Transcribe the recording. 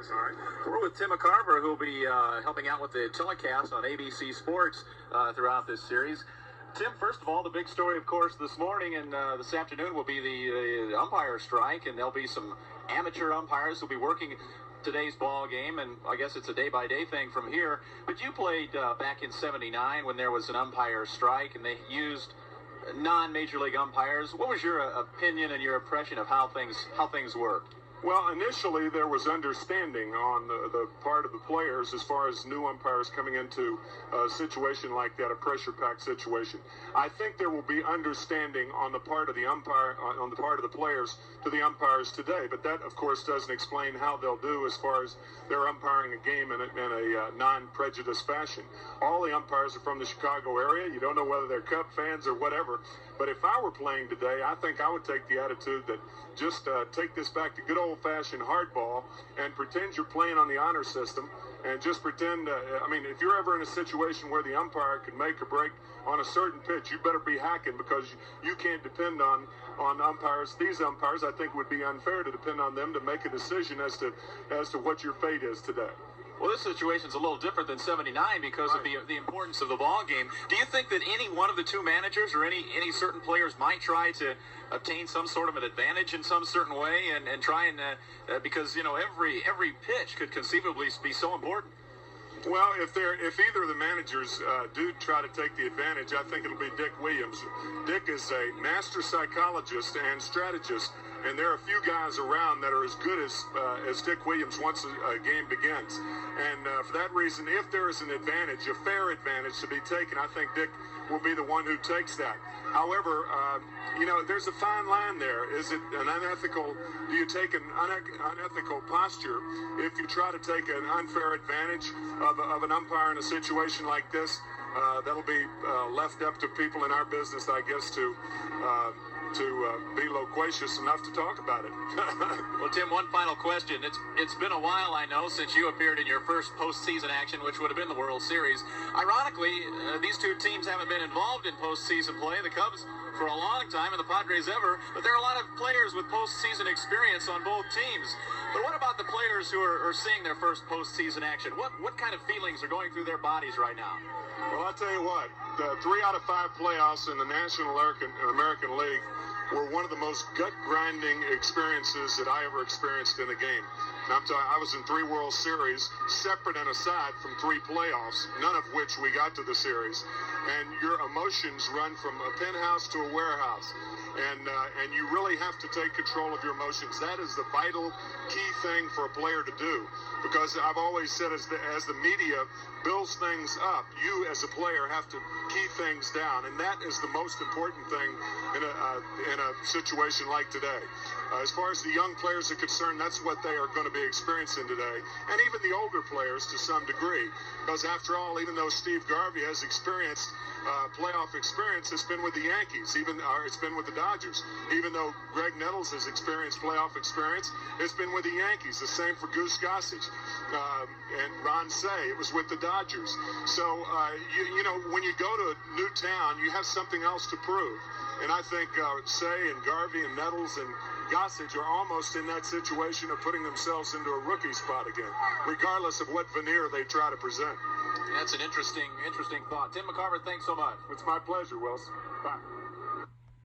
All right. We're with Tim McCarver, who will be helping out with the telecast on ABC Sports throughout this series. Tim, first of all, the big story, of course, this morning and this afternoon will be the umpire strike, and there'll be some amateur umpires who will be working today's ball game, and I guess it's a day-by-day thing from here. But you played back in '79 when there was an umpire strike, and they used non-major league umpires. What was your opinion and your impression of how things worked? Well, initially there was understanding on the part of the players as far as new umpires coming into a situation like that, a pressure-packed situation. I think there will be understanding on the part of the umpire, on the part of the players to the umpires today. But that, of course, doesn't explain how they'll do as far as they're umpiring a game in a non-prejudice fashion. All the umpires are from the Chicago area. You don't know whether they're Cub fans or whatever. But if I were playing today, I think I would take the attitude that just take this back to good old-fashioned hardball and pretend you're playing on the honor system and just pretend, if you're ever in a situation where the umpire can make or break on a certain pitch, you better be hacking because you can't depend on umpires. These umpires, I think, would be unfair to depend on them to make a decision as to what your fate is today. Well, this situation's a little different than '79 because of the importance of the ball game. Do you think that any one of the two managers or any certain players might try to obtain some sort of an advantage in some certain way and try and because every pitch could conceivably be so important? Well, if either of the managers do try to take the advantage, I think it'll be Dick Williams. Dick is a master psychologist and strategist, and there are a few guys around that are as good as Dick Williams once a game begins. And for that reason, if there is an advantage, a fair advantage to be taken, I think Dick will be the one who takes that. However, there's a fine line there. Is it an unethical? Do you take an unethical posture if you try to take an unfair advantage of an umpire in a situation like this? That'll be left up to people in our business, I guess, to be loquacious enough to talk about it. Well, Tim, one final question. It's been a while, I know, since you appeared in your first postseason action, which would have been the World Series. Ironically, these two teams haven't been involved in postseason play. The Cubs for a long time, and the Padres ever. But there are a lot of players with postseason experience on both teams. But what about the players who are seeing their first postseason action? What kind of feelings are going through their bodies right now? Well, I'll tell you what. The 3 out of 5 playoffs in the National American League were one of the most gut-grinding experiences that I ever experienced in a game. And I was in 3 World Series, separate and aside from 3 playoffs, none of which we got to the series. And your emotions run from a penthouse to a warehouse. And you really have to take control of your emotions. That is the vital key thing for a player to do. Because I've always said as the media builds things up, you as a player have to key things down. And that is the most important thing in a situation like today. As far as the young players are concerned, that's what they are going to be experiencing today. And even the older players to some degree. Because after all, even though Steve Garvey has experienced playoff experience, it's been with the Yankees, it's been with the Dodgers. Even though Greg Nettles has experienced playoff experience, it's been with the Yankees. The same for Goose Gossage. And Ron Say, it was with the Dodgers. So, when you go to a new town, you have something else to prove. And I think Say and Garvey and Nettles and Gossage are almost in that situation of putting themselves into a rookie spot again, regardless of what veneer they try to present. That's an interesting thought. Tim McCarver, thanks so much. It's my pleasure, Wilson. Bye.